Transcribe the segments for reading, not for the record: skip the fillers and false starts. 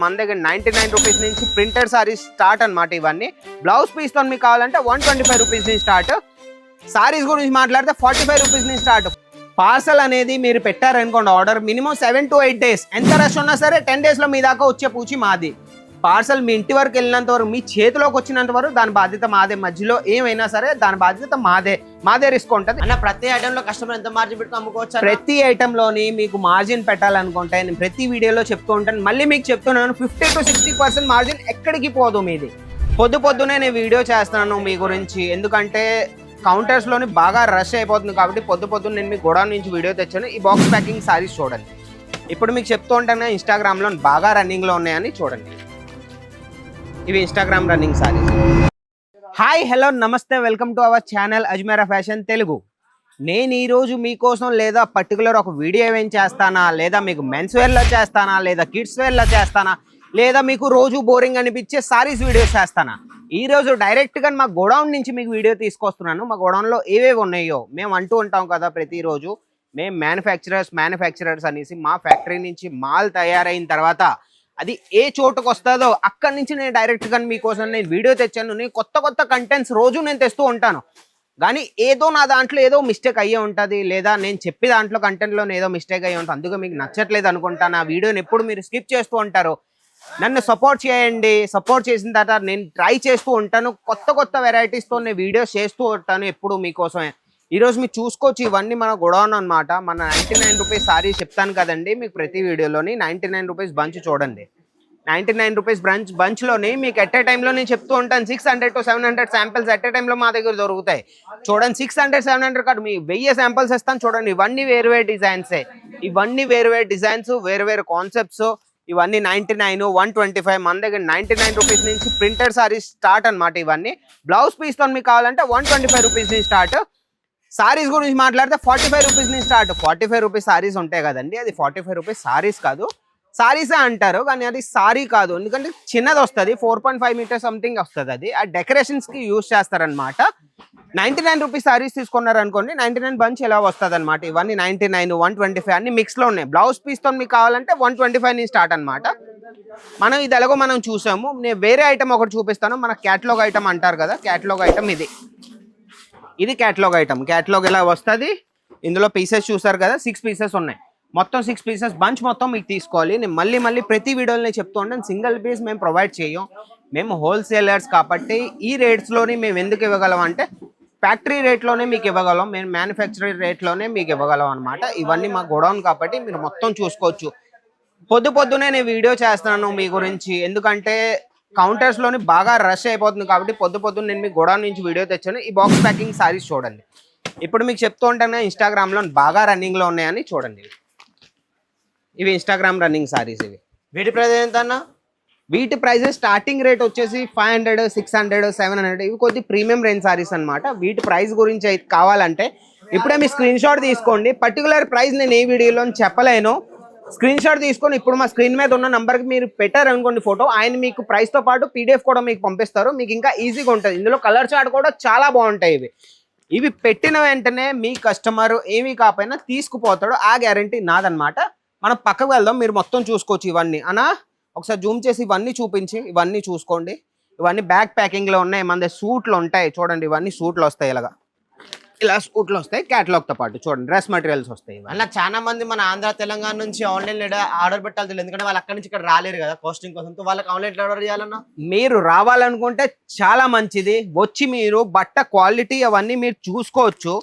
మన దగ్గర 99 రూపీస్ నుంచి ప్రింటెడ్ సారీస్ స్టార్ట్ అన్నమాట. ఇవన్నీ బ్లౌజ్ పీస్ తో మీకు కావాలంటే 125 రూపీస్ నుంచి స్టార్ట్. సారీస్ గురించి మాట్లాడితే 45 రూపీస్ నుంచి స్టార్ట్. పార్సల్ అనేది మీరు పెట్టారనుకోండి ఆర్డర్, మినిమం 7 to 8 days. ఎంత రష్ ఉన్నా సరే 10 days లో మీ దాకా వచ్చే పూచి మాది. పార్సల్ మీ ఇంటి వరకు వెళ్ళినంత వరకు, మీ చేతిలోకి వచ్చినంత వరకు దాని బాధ్యత మాదే. మధ్యలో ఏమైనా సరే దాని బాధ్యత మాదే రిస్క్ ఉంటుంది అన్న. ప్రతి ఐటమ్ లో కస్టమర్ ఎంత మార్జిన్ పెట్టుకుని అమ్ముకోవచ్చు? ప్రతి ఐటమ్ లోని మీకు మార్జిన్ పెట్టాలనుకుంటే నేను ప్రతి వీడియోలో చెప్తూ ఉంటాను. మళ్ళీ మీకు చెప్తున్నాను, 50 to 60% మార్జిన్ ఎక్కడికి పోదు మీది. పొద్దునే నేను వీడియో చేస్తున్నాను మీ గురించి, ఎందుకంటే కౌంటర్స్ లోని బాగా రష్ అయిపోతుంది కాబట్టి పొద్దున్న నేను మీ గోడౌన్ నుంచి వీడియో తెచ్చాను. ఈ బాక్స్ ప్యాకింగ్ సారీస్ చూడండి. ఇప్పుడు మీకు చెప్తూ ఉంటాను ఇన్స్టాగ్రామ్ లో బాగా రన్నింగ్ లో ఉన్నాయని చూడండి. ఇవి Instagram running sarees. Hi hello namaste, welcome to our channel Ajmera fashion Telugu. నేను ఈరోజు మీకోసం లేదా పర్టికులర్ ఒక వీడియో ఏమేం చేస్తానా, లేదా మీకు మెన్స్ వేర్లో చేస్తానా, లేదా కిడ్స్ వేర్లో చేస్తానా, లేదా మీకు రోజు బోరింగ్ అనిపించే సారీస్ వీడియోస్ చేస్తానా. ఈరోజు డైరెక్ట్గా మా గోడౌన్ నుంచి మీకు వీడియో తీసుకొస్తున్నాను. మా గోడౌన్లో ఏవేవి ఉన్నాయో మేము అంటూ ఉంటాం కదా ప్రతిరోజు. మేము మ్యానుఫ్యాక్చరర్స్ అనేసి మా ఫ్యాక్టరీ నుంచి మాల్ తయారైన తర్వాత అది ఏ చోటుకు వస్తుందో అక్కడి నుంచి నేను డైరెక్ట్గా మీకోసం నేను వీడియో తెచ్చాను. నేను కొత్త కంటెంట్స్ రోజు నేను తెస్తూ ఉంటాను. కానీ ఏదో నా దాంట్లో ఏదో మిస్టేక్ అయ్యే ఉంటుంది, లేదా నేను చెప్పే దాంట్లో కంటెంట్లో ఏదో మిస్టేక్ అయ్యి ఉంటుంది. అందుకే మీకు నచ్చట్లేదు అనుకుంటాను. ఆ వీడియోని ఎప్పుడు మీరు స్కిప్ చేస్తూ ఉంటారు. నన్ను సపోర్ట్ చేయండి. సపోర్ట్ చేసిన తర్వాత నేను ట్రై చేస్తూ ఉంటాను. కొత్త వెరైటీస్తో నేను వీడియోస్ చేస్తూ ఉంటాను ఎప్పుడు మీకోసమే. ఈరోజు మీరు చూసుకోవచ్చు, ఇవన్నీ మన గోడౌన్ అనమాట. మన 99 రూపీస్ సారీ చెప్తాను కదండి మీకు ప్రతి వీడియోలోని. 99 రూపీస్ బంచ్ చూడండి. 99 రూపీస్ బంచ్లోని మీకు ఎట్ ఏ టైంలో నేను చెప్తూ ఉంటాను 600 to 700 శాంపిల్స్ ఎట్ ఏ టైంలో మా దగ్గర దొరుకుతాయి. చూడండి 600-700 కాదు, మీ 1000 శాంపిల్స్ ఇస్తాను చూడండి. ఇవన్నీ వేరు డిజైన్సే. ఇవన్నీ వేరు డిజైన్స్, వేరు కాన్సెప్ట్స్. ఇవన్నీ 99, 125. మన దగ్గర 99 రూపీస్ నుంచి ప్రింటెడ్ సారీస్ స్టార్ట్ అనమాట. ఇవన్నీ బ్లౌజ్ పీస్తో మీకు కావాలంటే 125 రూపీస్ నుంచి స్టార్ట్. సారీస్ గురించి మాట్లాడితే 45 రూపీస్ నుంచి స్టార్ట్. 45 రూపీస్ సారీస్ ఉంటాయి కదండి, అది 45 రూపీస్ సారీస్ కాదు. సారీసే అంటారు కానీ అది సారీ కాదు, ఎందుకంటే చిన్నది వస్తుంది. 4.5 మీటర్స్ సంథింగ్ వస్తుంది. అది ఆ డెకరేషన్స్కి యూజ్ చేస్తారనమాట. 99 రూపీస్ సారీస్ తీసుకున్నారు అనుకోండి, 99 బంచ్ ఎలా వస్తుంది అనమాట. ఇవన్నీ 99, 125 అన్ని మిక్స్లో ఉన్నాయి. బ్లౌజ్ పీస్తో మీకు కావాలంటే 125 నుంచి స్టార్ట్ అనమాట. మనం ఇది ఎలాగో మనం చూసాము. నేను వేరే ఐటమ్ ఒకటి చూపిస్తాను. మన క్యాటలాగ్ ఐటమ్ అంటారు కదా, క్యాటలాగ్ ఐటమ్ ఇది క్యాటలాగ్ ఐటమ్. క్యాటలాగ్ ఎలా వస్తుంది, ఇందులో పీసెస్ చూసారు కదా, 6 పీసెస్ ఉన్నాయి. మొత్తం 6 పీసెస్ బంచ్ మొత్తం మీకు తీసుకోవాలి. నేను మళ్ళీ ప్రతి వీడియోలో చెప్తూ ఉంటాను, సింగిల్ పీస్ మేము ప్రొవైడ్ చేయం. మేము హోల్సేలర్స్ కాబట్టి ఈ రేట్స్లోని మేము ఎందుకు ఇవ్వగలం అంటే ఫ్యాక్టరీ రేట్లోనే మీకు ఇవ్వగలం. మేము మ్యానుఫ్యాక్చరింగ్ రేట్లోనే మీకు ఇవ్వగలం అనమాట. ఇవన్నీ మా గోడౌన్ కాబట్టి మీరు మొత్తం చూసుకోవచ్చు. పొద్దునే నేను వీడియో చేస్తున్నాను మీ గురించి, ఎందుకంటే కౌంటర్స్ లోని బాగా రష్ అయిపోతుంది కాబట్టి పొద్దున్న నేను మీ గోడౌన్ నుంచి వీడియో తెచ్చాను. ఈ బాక్స్ ప్యాకింగ్ సారీస్ చూడండి. ఇప్పుడు మీకు చెప్తూ ఉంటాను ఇన్స్టాగ్రామ్ లో బాగా రన్నింగ్ లో ఉన్నాయని చూడండి. ఇవి ఇన్స్టాగ్రామ్ రన్నింగ్ సారీస్. వీటి ప్రైస్ ఎంత అన్న? వీటి ప్రైజెస్ స్టార్టింగ్ రేట్ వచ్చేసి 500, 600, 700. ఇవి కొద్ది ప్రీమియం రేంజ్ సారీస్ అనమాట. వీటి ప్రైస్ గురించి అయితే కావాలంటే ఇప్పుడే మీ స్క్రీన్ షాట్ తీసుకోండి. పర్టికులర్ ప్రైస్ నేను ఏ వీడియోలో చెప్పలేను. స్క్రీన్ షాట్ తీసుకొని ఇప్పుడు మా స్క్రీన్ మీద ఉన్న నంబర్కి మీరు పెట్టారనుకోండి ఫోటో, ఆయన మీకు ప్రైస్తో పాటు పీడిఎఫ్ కూడా మీకు పంపిస్తారు. మీకు ఇంకా ఈజీగా ఉంటుంది. ఇందులో కలర్ చార్ట్ కూడా చాలా బాగుంటాయి. ఇవి పెట్టిన వెంటనే మీ కస్టమర్ ఏమీ కాకపోయినా తీసుకుపోతాడు, ఆ గ్యారంటీ నాదనమాట. మనం పక్కకు వెళ్దాం, మీరు మొత్తం చూసుకోవచ్చు. ఇవన్నీ అన్నా ఒకసారి జూమ్ చేసి ఇవన్నీ చూపించి ఇవన్నీ చూసుకోండి. ఇవన్నీ బ్యాక్ ప్యాకింగ్లో ఉన్నాయి. మన దగ్గర సూట్లు ఉంటాయి చూడండి. ఇవన్నీ సూట్లు వస్తాయి, ఇలా సూట్లు వస్తాయి క్యాటలాగ్తో పాటు. చూడండి డ్రెస్ మెటీరియల్స్ వస్తాయి. అలా చాలా మంది మన ఆంధ్ర తెలంగాణ నుంచి ఆన్లైన్ ఆర్డర్ పెట్టాలి తెలియదు, ఎందుకంటే వాళ్ళు అక్కడి నుంచి ఇక్కడ రాలేరు కదా కాస్టింగ్ కోసం. వాళ్ళకి ఆన్లైన్ ఆర్డర్ చేయాలన్నా మీరు రావాలనుకుంటే చాలా మంచిది. వచ్చి మీరు బట్ట క్వాలిటీ అవన్నీ మీరు చూసుకోవచ్చు.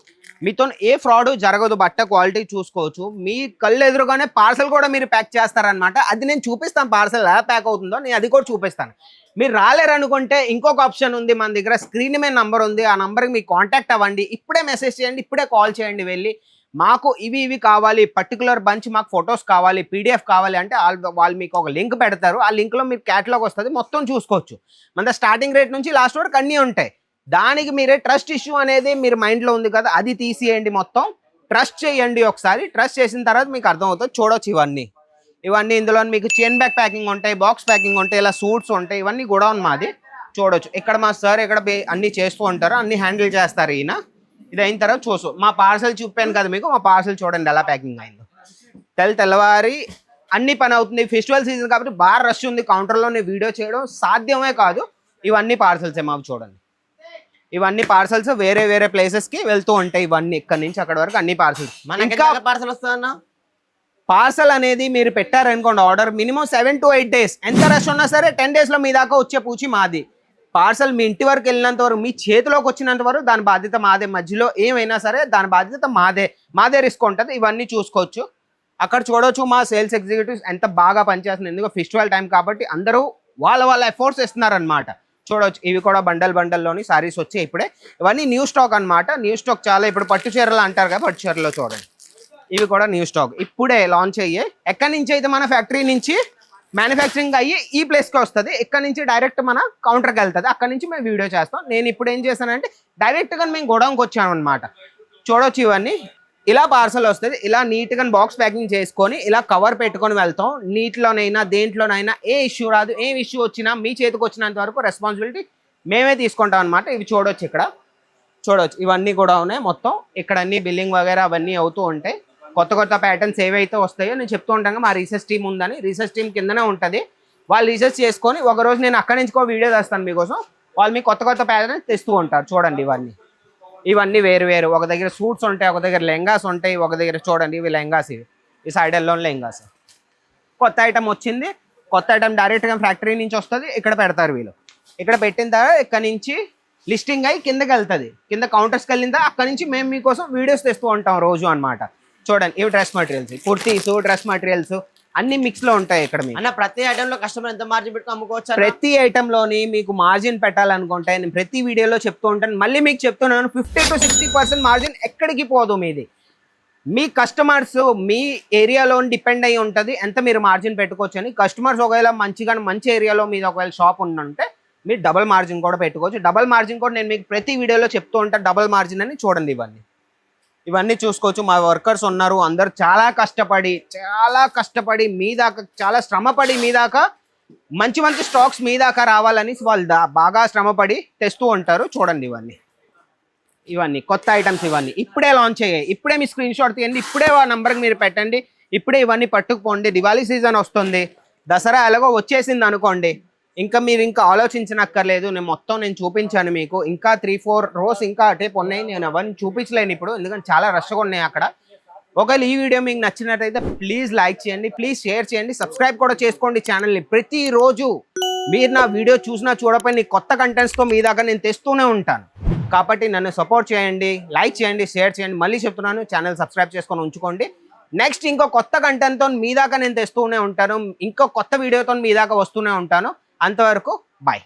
మీతో ఏ ఫ్రాడ్ జరగదు. బట్ట క్వాలిటీ చూసుకోవచ్చు. మీ కళ్ళు ఎదురుగానే పార్సల్ కూడా మీరు ప్యాక్ చేస్తారనమాట. అది నేను చూపిస్తాను, పార్సల్ ఎలా ప్యాక్ అవుతుందో నేను అది కూడా చూపిస్తాను. మీరు రాలేరనుకుంటే ఇంకొక ఆప్షన్ ఉంది మన దగ్గర. స్క్రీన్ మీద నంబర్ ఉంది, ఆ నంబర్కి మీకు కాంటాక్ట్ అవ్వండి. ఇప్పుడే మెసేజ్ చేయండి, ఇప్పుడే కాల్ చేయండి. వెళ్ళి మాకు ఇవి కావాలి, పర్టికులర్ బంచ్ మాకు ఫొటోస్ కావాలి, పీడిఎఫ్ కావాలి అంటే వాళ్ళు మీకు ఒక లింక్ పెడతారు. ఆ లింక్లో మీరు క్యాటలాగ్ వస్తుంది, మొత్తం చూసుకోవచ్చు. మన స్టార్టింగ్ రేట్ నుంచి లాస్ట్ వరకు అన్నీ ఉంటాయి. దానికి మీరే ట్రస్ట్ ఇష్యూ అనేది మీరు మైండ్లో ఉంది కదా, అది తీసేయండి. మొత్తం ట్రస్ట్ చేయండి ఒకసారి. ట్రస్ట్ చేసిన తర్వాత మీకు అర్థమవుతుంది. చూడొచ్చు ఇవన్నీ ఇందులో మీకు చైన్ బ్యాగ్ ప్యాకింగ్ ఉంటాయి, బాక్స్ ప్యాకింగ్ ఉంటాయి, ఇలా సూట్స్ ఉంటాయి. ఇవన్నీ గోడౌన్ మాది. చూడొచ్చు ఇక్కడ మా సార్ ఇక్కడ అన్నీ చేస్తూ ఉంటారు, అన్నీ హ్యాండిల్ చేస్తారు ఈయన. ఇది అయిన తర్వాత మా పార్సల్ చూపాను కదా మీకు, మా పార్సల్ చూడండి ఎలా ప్యాకింగ్ అయిందో. తెల్లవారి అన్ని పని అవుతుంది. ఫెస్టివల్ సీజన్ కాబట్టి బాగా రష్ ఉంది. కౌంటర్లో వీడియో చేయడం సాధ్యమే కాదు. ఇవన్నీ పార్సల్సే మాకు చూడండి. ఇవన్నీ పార్సల్స్ వేరే వేరే ప్లేసెస్కి వెళ్తూ ఉంటాయి. ఇవన్నీ ఇక్కడ నుంచి అక్కడ వరకు అన్ని పార్సల్స్. ఇంకా పార్సల్ వస్తుందన్న పార్సల్ అనేది మీరు పెట్టారనుకోండి ఆర్డర్, మినిమం 7 to 8 days. ఎంత రష్ ఉన్నా సరే 10 daysలో మీ దాకా వచ్చే పూచి మాది. పార్సల్ మీ ఇంటి వరకు వెళ్ళినంత వరకు, మీ చేతిలోకి వచ్చినంత వరకు దాని బాధ్యత మాదే. మధ్యలో ఏమైనా సరే దాని బాధ్యత మాదే రిస్క్ ఉంటుంది. ఇవన్నీ చూసుకోవచ్చు. అక్కడ చూడవచ్చు మా సేల్స్ ఎగ్జిక్యూటివ్స్ ఎంత బాగా పనిచేస్తున్నారు. ఎందుకంటే ఫెస్టివల్ టైం కాబట్టి అందరూ వాళ్ళ ఎఫర్ట్స్ ఇస్తున్నారనమాట. చూడవచ్చు. ఇవి కూడా బండల్లోని సారీస్ వచ్చాయి ఇప్పుడే. ఇవన్నీ న్యూ స్టాక్ అనమాట. న్యూ స్టాక్ చాలా. ఇప్పుడు పట్టు చీరలు అంటారు కదా, పట్టు చీరలో చూడండి. ఇవి కూడా న్యూ స్టాక్ ఇప్పుడే లాంచ్ అయ్యాయి. ఎక్కడి నుంచి అయితే మన ఫ్యాక్టరీ నుంచి మ్యానుఫ్యాక్చరింగ్ అయ్యి ఈ ప్లేస్కి వస్తుంది. ఇక్కడ నుంచి డైరెక్ట్ మన కౌంటర్కి వెళ్తుంది. అక్కడ నుంచి మేము వీడియో చేస్తాం. నేను ఇప్పుడు ఏం చేశానంటే డైరెక్ట్గా మేము గోడౌన్కి వచ్చాను అనమాట. చూడవచ్చు. ఇవన్నీ ఇలా పార్సల్ వస్తుంది. ఇలా నీట్గా బాక్స్ ప్యాకింగ్ చేసుకొని ఇలా కవర్ పెట్టుకొని వెళ్తాం. నీటిలోనైనా దేంట్లోనైనా ఏ ఇష్యూ రాదు. ఏ ఇష్యూ వచ్చినా మీ చేతికి వచ్చినంత వరకు రెస్పాన్సిబిలిటీ మేమే తీసుకుంటాం అనమాట. ఇవి చూడవచ్చు. ఇక్కడ చూడవచ్చు. ఇవన్నీ కూడా ఉన్నాయి మొత్తం. ఇక్కడ అన్ని బిల్లింగ్ వగేరా అవన్నీ అవుతూ ఉంటాయి. కొత్త ప్యాటర్న్స్ ఏవైతే వస్తాయో నేను చెప్తూ ఉంటాను. మా రీసెర్చ్ టీమ్ ఉందని, రీసెర్చ్ టీమ్ కిందనే ఉంటుంది. వాళ్ళు రీసెర్చ్ చేసుకొని ఒకరోజు నేను అక్కడి నుంచి కూడా వీడియో చేస్తాను మీకోసం. వాళ్ళు మీ కొత్త ప్యాటర్న్స్ తెస్తూ ఉంటారు. చూడండి. ఇవన్నీ వేరు. ఒక దగ్గర సూట్స్ ఉంటాయి, ఒక దగ్గర లెంగాస్ ఉంటాయి, ఒక దగ్గర చూడండి ఇవి లెంగాస్. ఈ సైడల్లో లెంగాస్. కొత్త ఐటమ్ వచ్చింది. కొత్త ఐటమ్ డైరెక్ట్గా ఫ్యాక్టరీ నుంచి వస్తుంది. ఇక్కడ పెడతారు వీళ్ళు. ఇక్కడ పెట్టిన తర్వాత ఇక్కడ నుంచి లిస్టింగ్ అయ్యి కిందకి వెళ్తుంది. కింద కౌంటర్స్కి వెళ్ళిందా అక్కడ నుంచి మేము మీకోసం వీడియోస్ తెస్తూ ఉంటాం రోజు అనమాట. చూడండి. ఇవి dress materials, kurtis, dress materials అన్ని మిక్స్లో ఉంటాయి. ఇక్కడ మీకు అన్న ప్రతి ఐటెంలో కస్టమర్ ఎంత మార్జిన్ పెట్టుకుని అమ్ముకోవచ్చు? ప్రతి ఐటెంలోని మీకు మార్జిన్ పెట్టాలనుకుంటే నేను ప్రతి వీడియోలో చెప్తూ ఉంటాను. మళ్ళీ మీకు చెప్తున్నాను, 50 to 60% మార్జిన్ ఎక్కడికి పోదు మీది. మీ కస్టమర్స్ మీ ఏరియాలో డిపెండ్ అయ్యి ఉంటుంది ఎంత మీరు మార్జిన్ పెట్టుకోవచ్చు అని. కస్టమర్స్ ఒకవేళ మంచి ఏరియాలో మీద ఒకవేళ షాప్ ఉందంటే మీరు డబల్ మార్జిన్ కూడా పెట్టుకోవచ్చు. డబల్ మార్జిన్ కూడా నేను మీకు ప్రతి వీడియోలో చెప్తూ ఉంటాను. డబల్ మార్జిన్ అని చూడండి. ఇవన్నీ చూసుకోవచ్చు. మా వర్కర్స్ ఉన్నారు. అందరు చాలా కష్టపడి మీ దాకా, చాలా శ్రమపడి మీ దాకా మంచి స్టాక్స్ మీ దాకా రావాలని వాళ్ళు బాగా శ్రమపడి తెస్తూ ఉంటారు. చూడండి. ఇవన్నీ కొత్త ఐటమ్స్. ఇవన్నీ ఇప్పుడే లాంచ్ అయ్యాయి. ఇప్పుడే మీ స్క్రీన్ షాట్ తీయండి. ఇప్పుడే ఆ నెంబర్కి మీరు పెట్టండి. ఇప్పుడే ఇవన్నీ పట్టుకుపోండి. దివాళీ సీజన్ వస్తుంది. దసరా ఎలాగో వచ్చేసింది అనుకోండి. మీరు ఆలోచించనక్కర్లేదు. నేను చూపించాను మీకు. ఇంకా 3-4 rows ఇంకా అటేపు ఉన్నాయి. నేను అవన్నీ చూపించలేను ఇప్పుడు, ఎందుకంటే చాలా రష్గా ఉన్నాయి అక్కడ. ఒకవేళ ఈ వీడియో మీకు నచ్చినట్టయితే ప్లీజ్ లైక్ చేయండి, ప్లీజ్ షేర్ చేయండి, సబ్స్క్రైబ్ కూడా చేసుకోండి ఛానల్ని. ప్రతిరోజు మీరు నా వీడియో చూసినా చూడకపోయినా కొత్త కంటెంట్స్తో మీ దాకా నేను తెస్తూనే ఉంటాను. కాబట్టి నన్ను సపోర్ట్ చేయండి, లైక్ చేయండి, షేర్ చేయండి. మళ్ళీ చెప్తున్నాను, ఛానల్ సబ్స్క్రైబ్ చేసుకొని ఉంచుకోండి. నెక్స్ట్ ఇంకో కొత్త కంటెంట్తో మీ దాకా నేను తెస్తూనే ఉంటాను. ఇంకో కొత్త వీడియోతో మీ దాకా వస్తూనే ఉంటాను. అంతవరకు బాయ్.